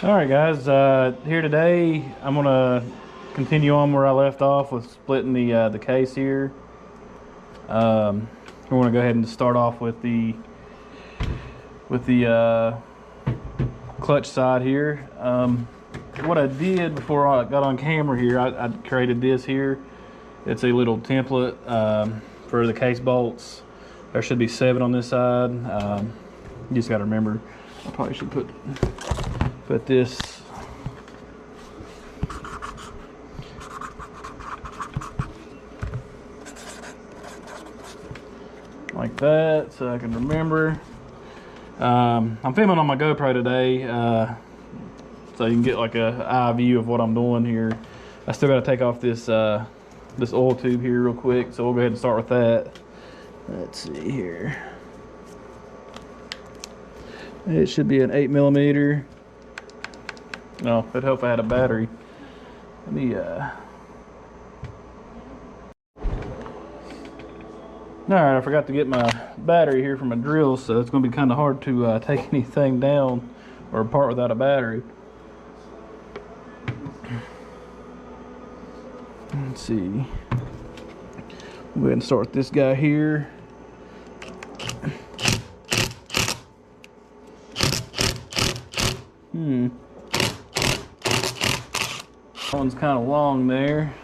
All right, guys. Here today, I'm gonna continue on where I left off with splitting the case here. We're gonna go ahead and start off with the clutch side here. What I did before I got on camera here, I created this here. It's a little template for the case bolts. There should be 7 on this side. You just got to remember. I probably should put this like that so I can remember. I'm filming on my GoPro today, so you can get like a eye view of what I'm doing here. I still got to take off this this oil tube here real quick, so we'll go ahead and start with that. Let's see here. It should be an 8mm. No, it'd help if I had a battery. Let me Alright, I forgot to get my battery here from my drill, so it's going to be kind of hard to take anything down or apart without a battery. Let's see. We'll go ahead and start with this guy here. That one's kind of long there.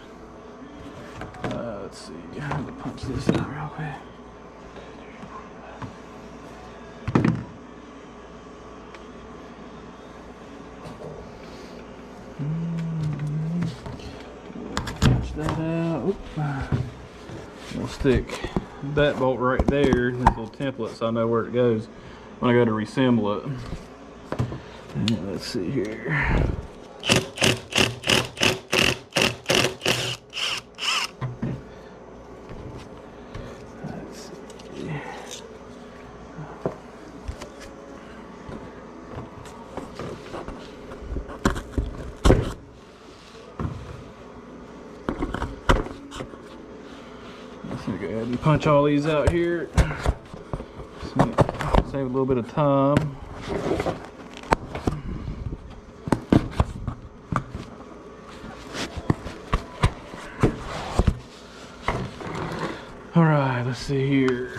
Let's see. I have to punch this out real quick. Punch that out. Oop. We'll stick that bolt right there, this little template, so I know where it goes when I go to reassemble it. And let's see here. Go ahead and punch all these out here. Save a little bit of time. All right, let's see here.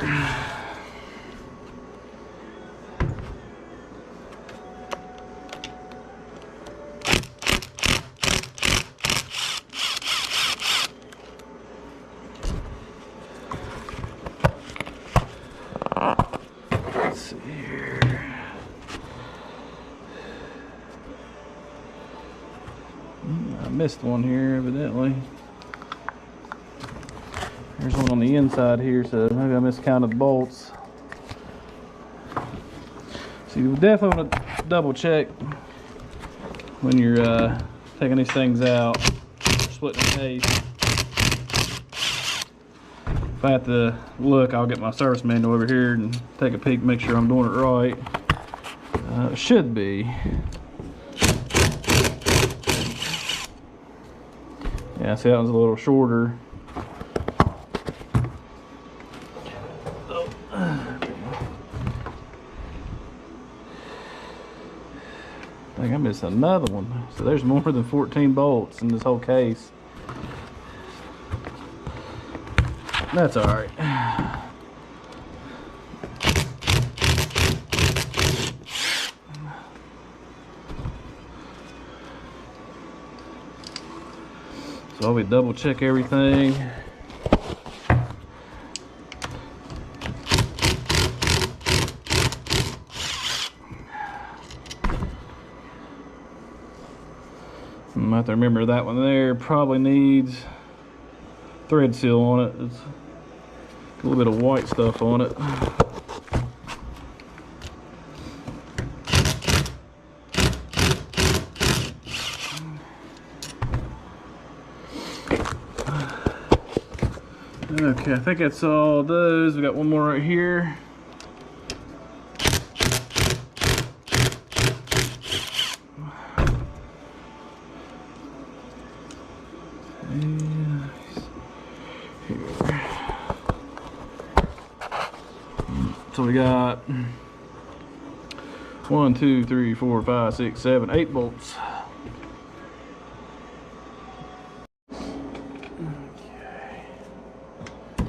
I missed one here, evidently. There's one on the inside here, so maybe I miscounted bolts. So you definitely want to double check when you're taking these things out, splitting the case. If I have to look, I'll get my service manual over here and take a peek, make sure I'm doing it right. It should be. Yeah, see, that one's a little shorter. I think I missed another one. So there's more than 14 bolts in this whole case. That's all right. So we double check everything. I have to remember that one there probably needs thread seal on it. It's a little bit of white stuff on it. Okay, I think that's all those. We got one more right here. So we got 1, 2, 3, 4, 5, 6, 7, 8 bolts.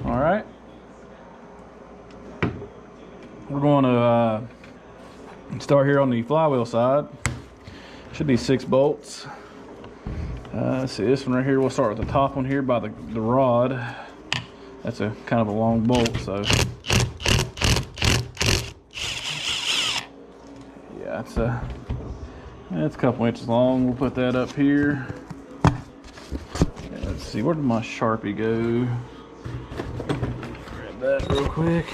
All right. We're going to start here on the flywheel side. Should be 6 bolts. Let's see, this one right here, we'll start with the top one here by the rod. That's a kind of a long bolt, so yeah, it's a couple inches long. We'll put that up here. Let's see, where did my Sharpie go? Grab that real quick.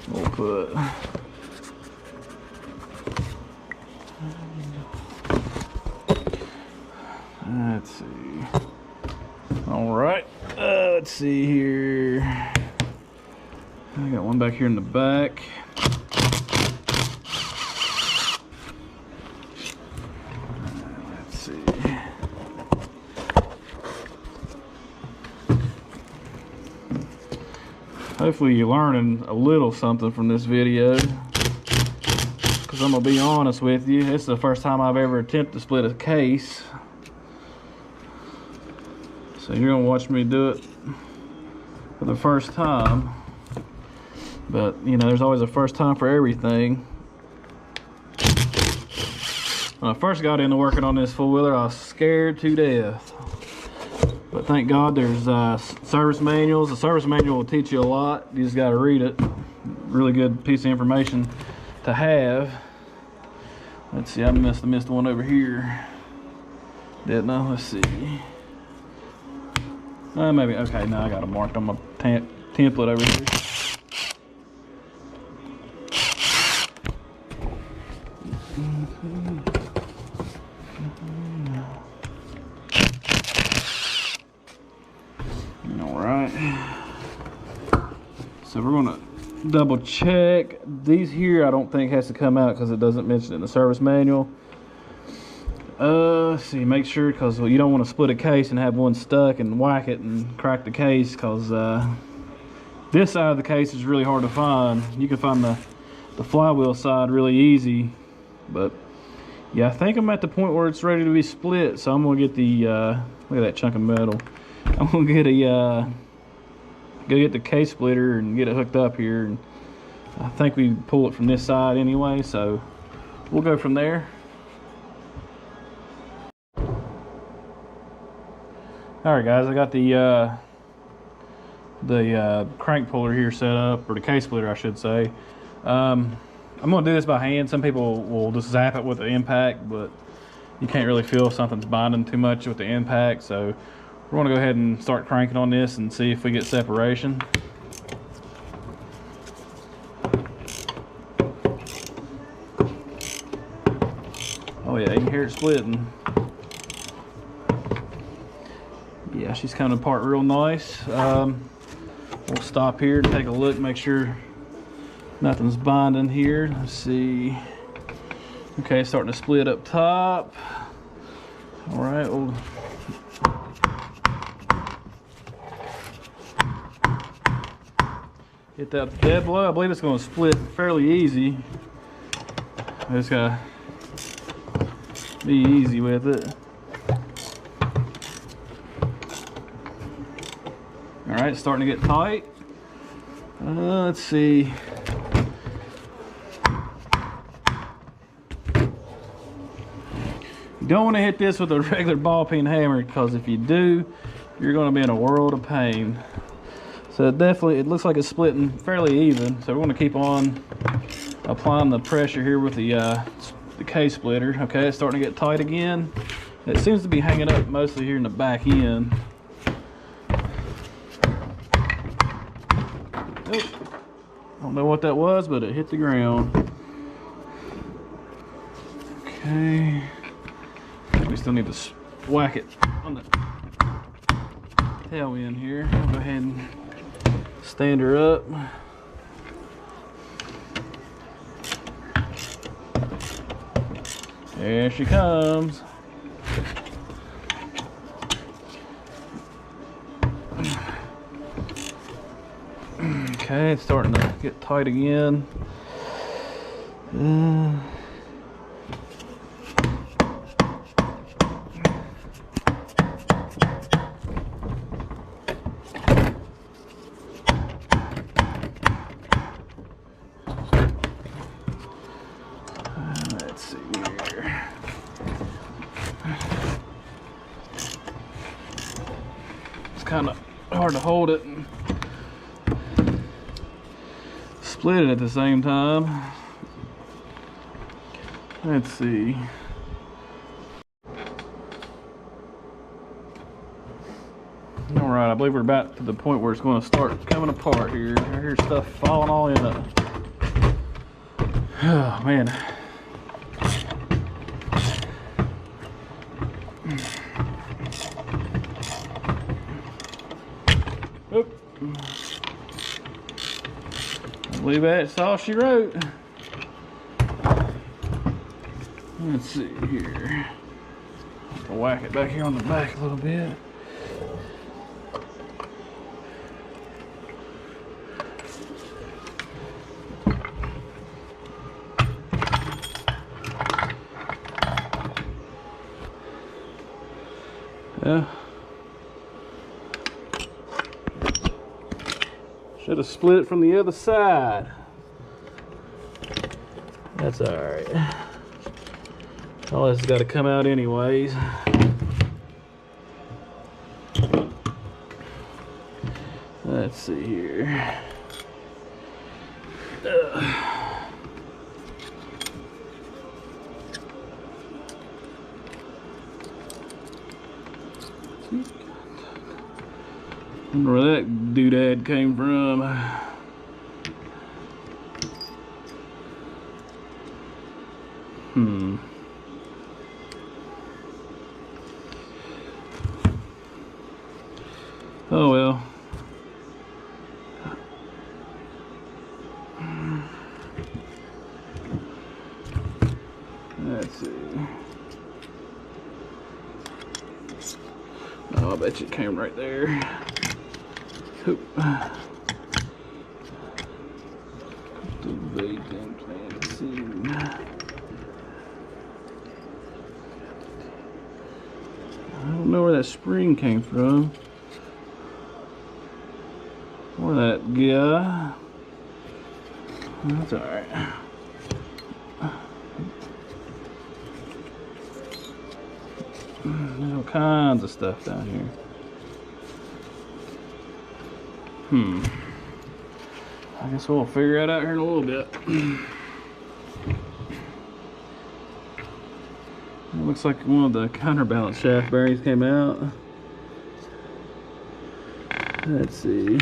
We'll put let's see. All right, let's see here. I got one back here in the back. Let's see. Hopefully you're learning a little something from this video, because I'm gonna be honest with you, this is the first time I've ever attempted to split a case. So you're gonna watch me do it for the first time, but you know, there's always a first time for everything. When I first got into working on this four-wheeler, I was scared to death, but thank God there's service manuals. The service manual will teach you a lot. You just got to read it. Really good piece of information to have. Let's see, I must have missed one over here, didn't I? Let's see. Maybe, okay, now I got it marked on my template over here. All right. So we're gonna double check. These here I don't think has to come out because it doesn't mention it in the service manual. Let's see, make sure, because you don't want to split a case and have one stuck and whack it and crack the case, because this side of the case is really hard to find. You can find the flywheel side really easy, but yeah, I think I'm at the point where it's ready to be split, so I'm gonna get the look at that chunk of metal. I'm gonna get go get the case splitter and get it hooked up here, and I think we pull it from this side anyway, so we'll go from there. All right, guys, I got the crank puller here set up, or the case splitter, I should say. I'm gonna do this by hand. Some people will just zap it with the impact, but you can't really feel if something's binding too much with the impact. So we're gonna go ahead and start cranking on this and see if we get separation. Oh yeah, you can hear it splitting. Yeah, she's coming apart real nice. We'll stop here and take a look, make sure nothing's binding here. Let's see. Okay, starting to split up top. All right, we'll hit that dead blow. I believe it's going to split fairly easy. I just gotta be easy with it. All right, it's starting to get tight. Let's see. You don't want to hit this with a regular ball peen hammer, because if you do, you're going to be in a world of pain. So it looks like it's splitting fairly even. So we're going to keep on applying the pressure here with the case splitter. Okay, it's starting to get tight again. It seems to be hanging up mostly here in the back end. Oh, I don't know what that was, but it hit the ground. Okay. We still need to whack it on the tail end here. I'll go ahead and stand her up. There she comes. Okay, it's starting to get tight again. Let's see here. It's kind of hard to hold it and split it at the same time. Let's see. All right, I believe we're about to the point where it's going to start coming apart here. I hear stuff falling all in it. Oh man. Oop. I believe that's all she wrote. Let's see here. I'll whack it back here on the back a little bit. Yeah. Should have split it from the other side. That's all right. All this has got to come out anyways. Let's see here. Wonder where that doodad came from. Oh well. Let's see. Oh, I bet you it came right there. Hoop. The vacant plant scene. I don't know where that spring came from. Or that guy. That's alright. There's all kinds of stuff down here. I guess we'll figure it out here in a little bit. It looks like one of the counterbalance shaft bearings came out. Let's see.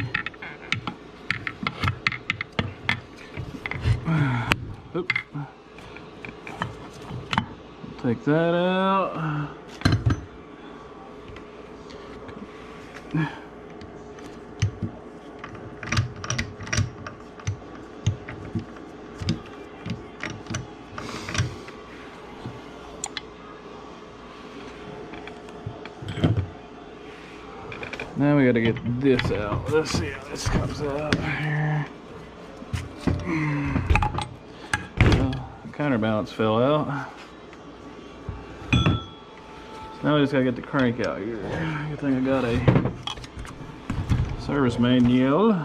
Oop. Take that out. Now we gotta get this out. Let's see how this comes out here. Well, the counterbalance fell out. So now we just gotta get the crank out here. Good thing I got a service manual.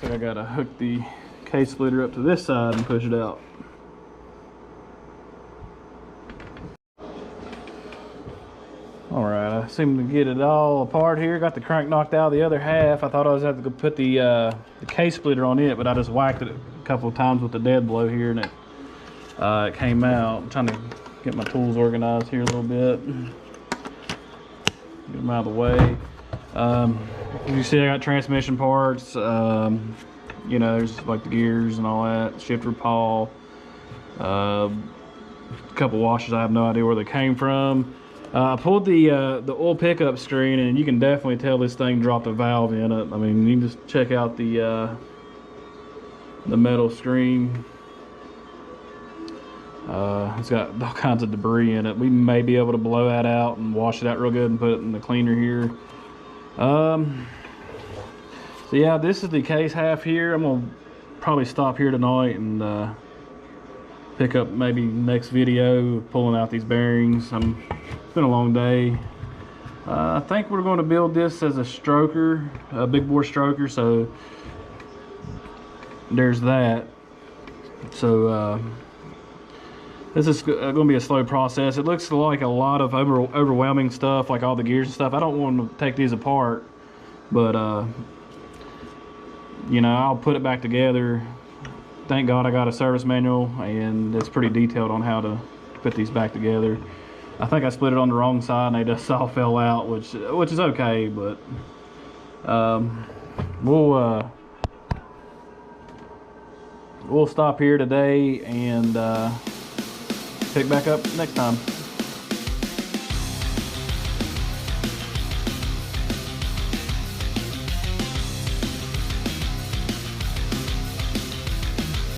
I gotta hook the case splitter up to this side and push it out. Alright, I seem to get it all apart here. Got the crank knocked out of the other half. I thought I was going to have to go put the case splitter on it, but I just whacked it a couple of times with the dead blow here and it came out. I'm trying to get my tools organized here a little bit. Get them out of the way. You see I got transmission parts, you know, there's like the gears and all that, shifter pawl, a couple washers. I have no idea where they came from. I pulled the oil pickup screen and you can definitely tell this thing dropped a valve in it. I mean, you can just check out the metal screen. It's got all kinds of debris in it. We may be able to blow that out and wash it out real good and put it in the cleaner here. So yeah, this is the case half here. I'm gonna probably stop here tonight and pick up maybe next video pulling out these bearings. It's been a long day. I think we're going to build this as a stroker, a big bore stroker, so there's that. So this is going to be a slow process. It looks like a lot of overwhelming stuff, like all the gears and stuff. I don't want to take these apart, but you know, I'll put it back together. Thank God I got a service manual, and it's pretty detailed on how to put these back together. I think I split it on the wrong side and they just all fell out, which is okay, but we'll stop here today and pick back up next time.